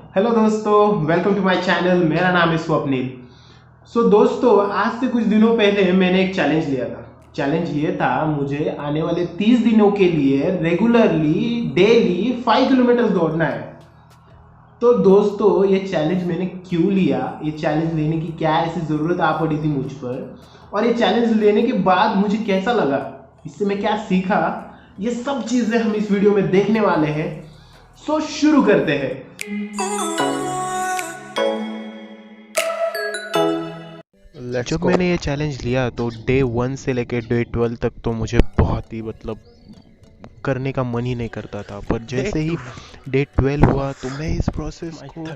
Hello दोस्तों, welcome to my channel. मेरा नाम है स्वप्निल। दोस्तों, आज से कुछ दिनों पहले मैंने एक चैलेंज लिया था। चैलेंज ये था, मुझे आने वाले 30 दिनों के लिए रेगुलरली डेली 5 किलोमीटर दौड़ना है। तो दोस्तों, ये चैलेंज मैंने क्यों लिया, ये चैलेंज लेने की क्या ऐसी ज़रूरत आ पड़ी थी मुझ पर, और ये चैलेंज लेने के बाद मुझे कैसा लगा, इससे मैं क्या सीखा, ये सब चीज़ें हम इस वीडियो में देखने वाले हैं। शुरू करते हैं। जब मैंने ये चैलेंज लिया तो डे 1 से लेकर डे 12 तक तो मुझे बहुत ही करने का मन ही नहीं करता था। पर जैसे ही डे 12 हुआ तो मैं इस प्रोसेस को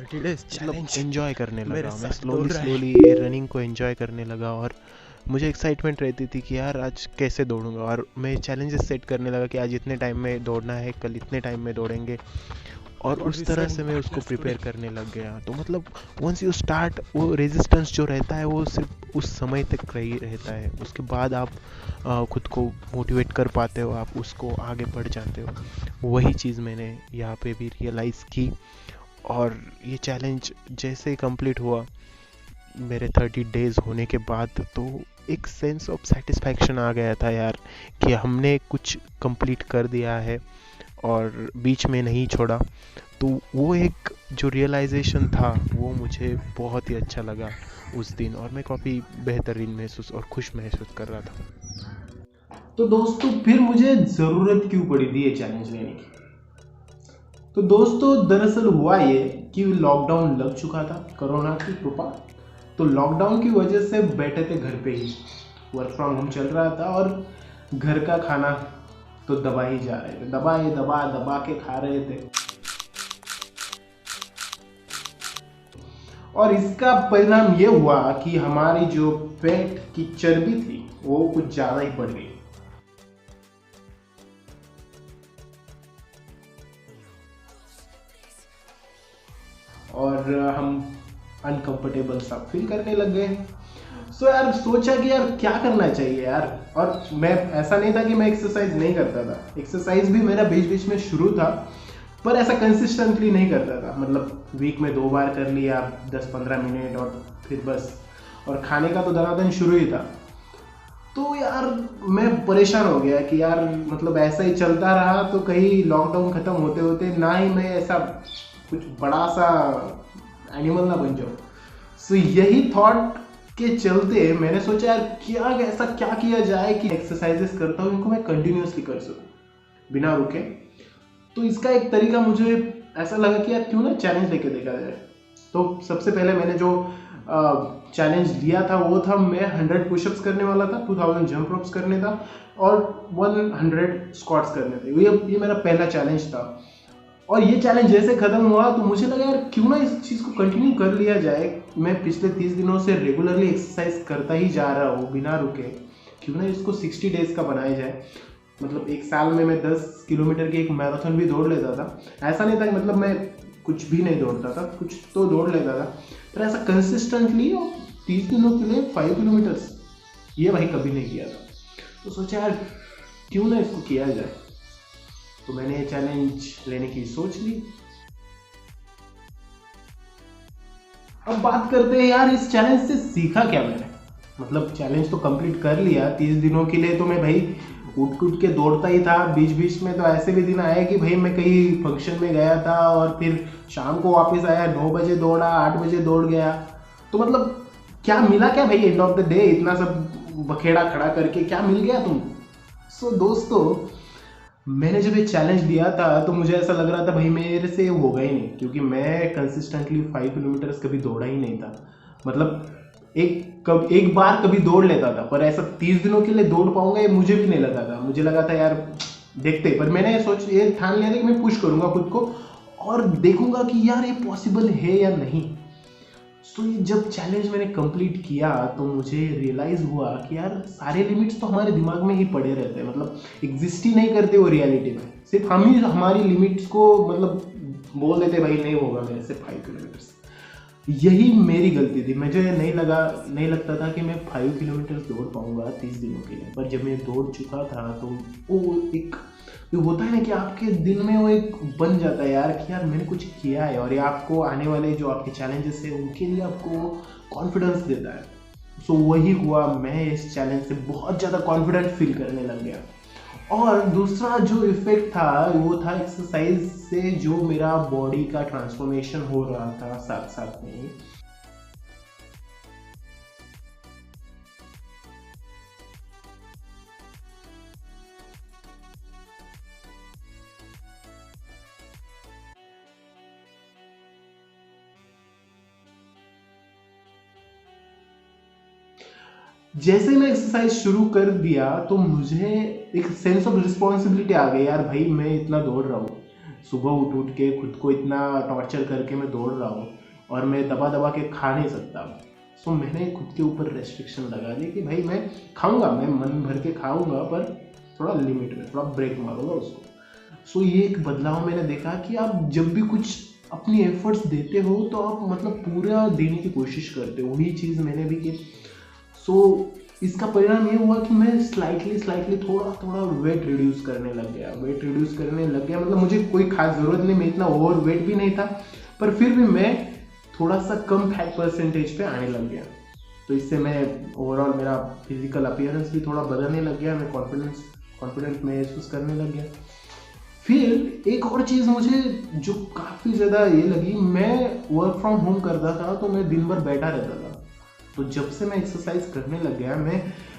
एंजॉय करने लगा। मैं स्लोली ये रनिंग को एंजॉय करने लगा और मुझे एक्साइटमेंट रहती थी कि यार आज कैसे दौड़ूंगा। और मैं चैलेंजेस सेट करने लगा कि आज इतने टाइम में दौड़ना है, कल इतने टाइम में दौड़ेंगे, और उस तरह से मैं उसको प्रिपेयर करने लग गया। तो वंस यू स्टार्ट, वो रेजिस्टेंस जो रहता है वो सिर्फ उस समय तक ही रहता है। उसके बाद आप खुद को मोटिवेट कर पाते हो, आप उसको आगे बढ़ जाते हो। वही चीज़ मैंने यहाँ पे भी रियलाइज़ की। और ये चैलेंज जैसे कंप्लीट हुआ मेरे 30 डेज होने के बाद, तो एक सेंस ऑफ सेटिस्फैक्शन आ गया था यार, कि हमने कुछ कंप्लीट कर दिया है और बीच में नहीं छोड़ा। तो वो एक जो रियलाइजेशन था वो मुझे बहुत ही अच्छा लगा उस दिन, और मैं काफ़ी बेहतरीन महसूस और खुश महसूस कर रहा था। तो दोस्तों, फिर मुझे ज़रूरत क्यों पड़ी थी ये चैलेंज लेने की? तो दोस्तों, दरअसल हुआ ये कि लॉकडाउन लग चुका था, कोरोना की कृपा। तो लॉकडाउन की वजह से बैठे थे घर पे ही, वर्क फ्रॉम होम चल रहा था, और घर का खाना तो दबा ही जा रहे थे, दबा के खा रहे थे। और इसका परिणाम ये हुआ कि हमारी जो पेट की चर्बी थी वो कुछ ज़्यादा ही बढ़ गई, और हम अनकंफर्टेबल सा फील करने लग गए। यार सोचा कि यार क्या करना चाहिए यार। और मैं, ऐसा नहीं था कि मैं एक्सरसाइज नहीं करता था, एक्सरसाइज भी मेरा बीच बीच में शुरू था, पर ऐसा कंसिस्टेंटली नहीं करता था। मतलब वीक में 2 बार कर लिया, 10-15 मिनट, और फिर बस। और खाने का तो दनादन शुरू ही था। तो यार मैं परेशान हो गया कि यार मतलब ऐसा ही चलता रहा तो कहीं लॉकडाउन ख़त्म होते होते ना ही मैं ऐसा कुछ बड़ा सा एनिमल ना बन जाऊँ। यही थॉट के चलते मैंने सोचा यार ऐसा क्या किया जाए कि एक्सरसाइजेस करता हूँ इनको मैं कंटिन्यूसली कर सकूँ बिना रुके। तो इसका एक तरीका मुझे ऐसा लगा कि यार क्यों ना चैलेंज लेके देखा जाए। तो सबसे पहले मैंने जो चैलेंज लिया था वो था, मैं 100 पुशअप्स करने वाला था, 2000 जंप रोप्स करने था, और 100 स्क्वाट्स करने थे। ये मेरा पहला चैलेंज था। और ये चैलेंज जैसे खत्म हुआ तो मुझे लगा यार क्यों ना इस चीज़ को कंटिन्यू कर लिया जाए। मैं पिछले 30 दिनों से रेगुलरली एक्सरसाइज करता ही जा रहा हूँ बिना रुके, क्यों ना इसको 60 डेज का बनाया जाए। मतलब एक साल में मैं 10 किलोमीटर की एक मैराथन भी दौड़ लेता था। ऐसा नहीं था कि मतलब मैं कुछ भी नहीं दौड़ता था, कुछ तो दौड़ लेता था, पर ऐसा कंसिस्टेंटली और 30 दिनों के लिए 5 किलोमीटर्स, ये भाई कभी नहीं किया था। तो सोचा यार क्यों ना इसको किया जाए। तो मैंने ये चैलेंज लेने की सोच ली। अब बात करते हैं यार इस चैलेंज से सीखा क्या मैंने। मतलब चैलेंज तो कंप्लीट कर लिया 30 दिनों के लिए, तो मैं भाई उठ के दौड़ता ही था। बीच बीच में तो ऐसे भी दिन आए कि भाई मैं कहीं फंक्शन में गया था और फिर शाम को वापस आया, 9 बजे दौड़ा, 8 बजे दौड़ गया। तो मतलब क्या मिला क्या भाई एंड ऑफ द डे, इतना सब बखेड़ा खड़ा करके क्या मिल गया तुम। दोस्तों, मैंने जब ये चैलेंज लिया था तो मुझे ऐसा लग रहा था भाई मेरे से होगा ही नहीं, क्योंकि मैं कंसिस्टेंटली 5 किलोमीटर्स कभी दौड़ा ही नहीं था। मतलब एक बार कभी दौड़ लेता था, पर ऐसा 30 दिनों के लिए दौड़ पाऊंगा ये मुझे भी नहीं लगा था। मुझे लगा था यार देखते, पर मैंने ये ठान लिया था कि मैं पुश करूंगा खुद को और देखूंगा कि यार ये पॉसिबल है या नहीं। ये जब चैलेंज मैंने कंप्लीट किया तो मुझे रियलाइज हुआ कि यार सारे लिमिट्स तो हमारे दिमाग में ही पड़े रहते हैं, मतलब एग्जिस्ट ही नहीं करते वो रियलिटी में। सिर्फ हम ही हमारी लिमिट्स को मतलब बोल देते भाई नहीं होगा मेरे से 5 किलोमीटर्स। यही मेरी गलती थी। मुझे नहीं लगता था कि मैं 5 किलोमीटर दौड़ पाऊंगा 30 दिनों के लिए। पर जब मैं दौड़ चुका था तो वो एक ये होता है ना कि आपके दिल में वो एक बन जाता है यार कि यार मैंने कुछ किया है, और ये आपको आने वाले जो आपके चैलेंजेस है उनके लिए आपको कॉन्फिडेंस देता है। सो वही हुआ, मैं इस चैलेंज से बहुत ज़्यादा कॉन्फिडेंट फील करने लग गया। और दूसरा जो इफेक्ट था वो था एक्सरसाइज से जो मेरा बॉडी का ट्रांसफॉर्मेशन हो रहा था साथ साथ में। जैसे मैं एक्सरसाइज शुरू कर दिया तो मुझे एक सेंस ऑफ रिस्पॉन्सिबिलिटी आ गई, यार भाई मैं इतना दौड़ रहा हूँ, सुबह उठ उठ के खुद को इतना टॉर्चर करके मैं दौड़ रहा हूँ और मैं दबा दबा के खा नहीं सकता। सो मैंने खुद के ऊपर रेस्ट्रिक्शन लगा दी कि भाई मैं खाऊंगा, मैं मन भर के खाऊंगा पर थोड़ा लिमिट में, थोड़ा ब्रेक मारूंगा उसको। सो ये एक बदलाव मैंने देखा कि आप जब भी कुछ अपनी एफर्ट्स देते हो तो आप मतलब पूरा देने की कोशिश करते हो। वही चीज़ मैंने भी की। सो इसका परिणाम ये हुआ कि मैं स्लाइटली थोड़ा थोड़ा वेट रिड्यूस करने लग गया। मतलब मुझे कोई खास ज़रूरत नहीं, मैं इतना ओवर वेट भी नहीं था, पर फिर भी मैं थोड़ा सा कम फैट परसेंटेज पे आने लग गया। तो इससे मैं ओवरऑल मेरा फिजिकल अपीयरेंस भी थोड़ा बदलने लग गया, मैं कॉन्फिडेंट महसूस करने लग गया। फिर एक और चीज़ मुझे जो काफ़ी ज़्यादा ये लगी, मैं वर्क फ्रॉम होम करता था तो मैं दिन भर बैठा रहता था। तो जब से मैं एक्सरसाइज करने लग गया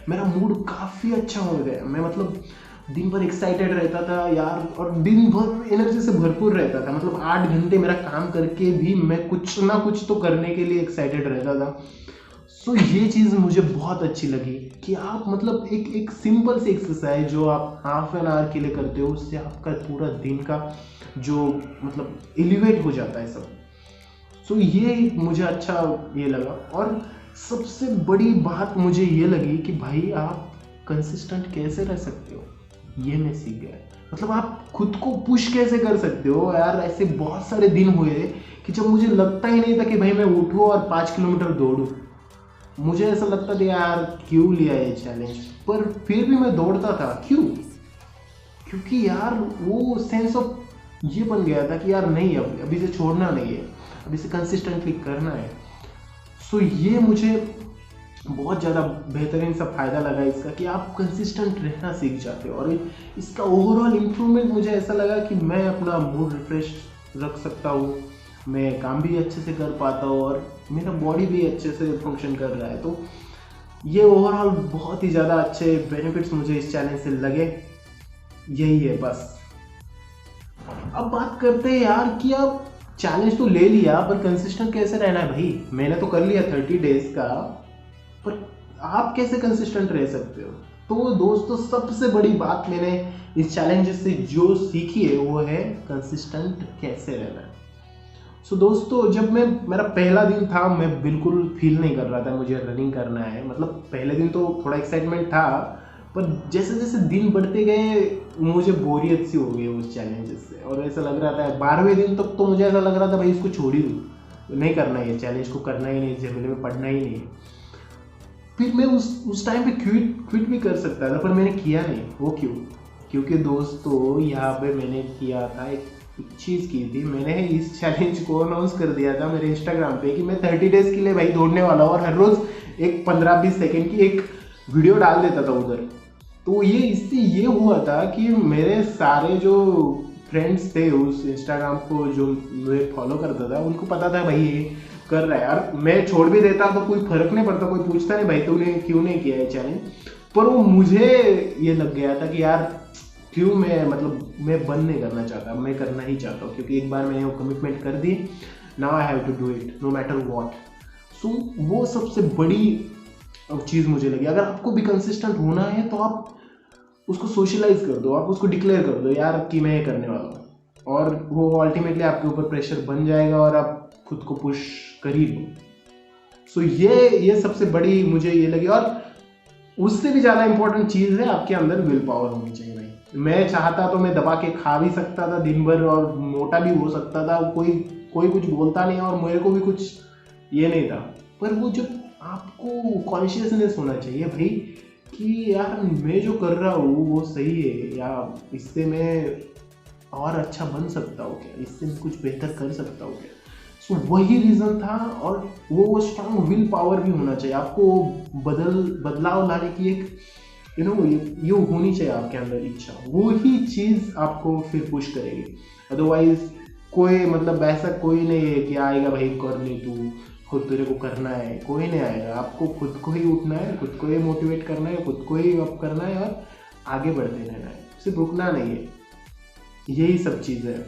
मेरा मूड काफ़ी अच्छा हो गया। मैं मतलब दिन भर एक्साइटेड रहता था यार, और दिन भर एनर्जी से भरपूर रहता था। मतलब 8 घंटे मेरा काम करके भी मैं कुछ ना कुछ तो करने के लिए एक्साइटेड रहता था। सो ये चीज़ मुझे बहुत अच्छी लगी कि आप मतलब एक सिंपल सी एक्सरसाइज जो आप हाफ एन आवर के लिए करते हो, उससे आपका पूरा दिन का जो मतलब एलिवेट हो जाता है सब। सो ये मुझे अच्छा ये लगा। और सबसे बड़ी बात मुझे ये लगी कि भाई आप कंसिस्टेंट कैसे रह सकते हो, ये मैं सीख गया। मतलब आप खुद को पुश कैसे कर सकते हो यार। ऐसे बहुत सारे दिन हुए कि जब मुझे लगता ही नहीं था कि भाई मैं उठूँ और 5 किलोमीटर दौड़ूँ। मुझे ऐसा लगता था यार क्यों लिया ये चैलेंज, पर फिर भी मैं दौड़ता था। क्यों? क्योंकि यार वो सेंस ऑफ ये बन गया था कि यार नहीं, अभी से छोड़ना नहीं है, अभी से कंसिस्टेंटली करना है। सो ये मुझे बहुत ज़्यादा बेहतरीन सा फ़ायदा लगा इसका कि आप कंसिस्टेंट रहना सीख जाते हो। और इसका ओवरऑल इम्प्रूवमेंट मुझे ऐसा लगा कि मैं अपना मूड रिफ्रेश रख सकता हूँ, मैं काम भी अच्छे से कर पाता हूँ और मेरा बॉडी भी अच्छे से फंक्शन कर रहा है। तो ये ओवरऑल बहुत ही ज़्यादा अच्छे बेनिफिट्स मुझे इस चैलेंज से लगे। यही है बस। अब बात करते हैं यार कि अब चैलेंज तो ले लिया पर कंसिस्टेंट कैसे रहना है। भाई मैंने तो कर लिया 30 डेज का, पर आप कैसे कंसिस्टेंट रह सकते हो? तो दोस्तों सबसे बड़ी बात मैंने इस चैलेंज से जो सीखी है वो है कंसिस्टेंट कैसे रहना है। सो दोस्तों जब मेरा पहला दिन था, मैं बिल्कुल फील नहीं कर रहा था मुझे रनिंग करना है। मतलब पहले दिन तो थोड़ा एक्साइटमेंट था, पर जैसे जैसे दिन बढ़ते गए मुझे बोरियत सी हो गई उस चैलेंजेस से। और ऐसा लग रहा था 12वें दिन तक तो मुझे ऐसा लग रहा था भाई इसको छोड़ ही दूँ, नहीं करना है, चैलेंज को करना ही नहीं, झमेले में पढ़ना ही नहीं। फिर मैं उस टाइम पे क्विट भी कर सकता था, पर मैंने किया नहीं। वो क्यों? क्योंकि दोस्तों यहाँ पे मैंने किया था एक चीज़ की थी। मैंने इस चैलेंज को अनाउंस कर दिया था मेरे इंस्टाग्राम पे कि मैं 30 डेज के लिए भाई दौड़ने वाला हूँ, और हर रोज़ एक 15-20 सेकेंड की एक वीडियो डाल देता था उधर। तो ये इससे ये हुआ था कि मेरे सारे जो फ्रेंड्स थे उस इंस्टाग्राम को जो मैं फॉलो करता था, उनको पता था भाई ये कर रहा है यार। मैं छोड़ भी देता तो कोई फर्क नहीं पड़ता, कोई पूछता नहीं भाई तूने क्यों नहीं किया है चैलेंज। पर वो मुझे ये लग गया था कि यार क्यों मैं बंद नहीं करना चाहता, मैं करना ही चाहता हूँ, क्योंकि एक बार मैंने वो कमिटमेंट कर दी। Now I have to do it no matter what. So वो सबसे बड़ी चीज़ मुझे लगी। अगर आपको भी कंसिस्टेंट होना है तो आप उसको सोशलाइज कर दो, आप उसको डिक्लेयर कर दो यार कि मैं ये करने वाला हूँ, और वो अल्टीमेटली आपके ऊपर प्रेशर बन जाएगा और आप खुद को पुश कर ही लो। सो ये सबसे बड़ी मुझे ये लगी। और उससे भी ज़्यादा इंपॉर्टेंट चीज़ है आपके अंदर विल पावर होनी चाहिए। भाई मैं चाहता तो मैं दबा के खा भी सकता था दिन भर और मोटा भी हो सकता था, कोई कुछ बोलता नहीं और मेरे को भी कुछ ये नहीं था। पर वो जब आपको कॉन्शियसनेस होना चाहिए भाई कि यार मैं जो कर रहा हूँ वो सही है, या इससे मैं और अच्छा बन सकता हूँ क्या, इससे मैं कुछ बेहतर कर सकता हूँ क्या। सो वही रीज़न था। और वो स्ट्रांग विल पावर भी होना चाहिए आपको, बदलाव लाने की एक ये होनी चाहिए आपके अंदर इच्छा। वो ही चीज़ आपको फिर पुश करेगी। अदरवाइज कोई मतलब ऐसा कोई नहीं है कि आएगा भाई कर ले तू, खुद तेरे को करना है, कोई नहीं आएगा। आपको खुद को ही उठना है, खुद को ही मोटिवेट करना है, खुद को ही अप करना है और आगे बढ़ते रहना है, सिर्फ रुकना नहीं है। यही सब चीज़ है।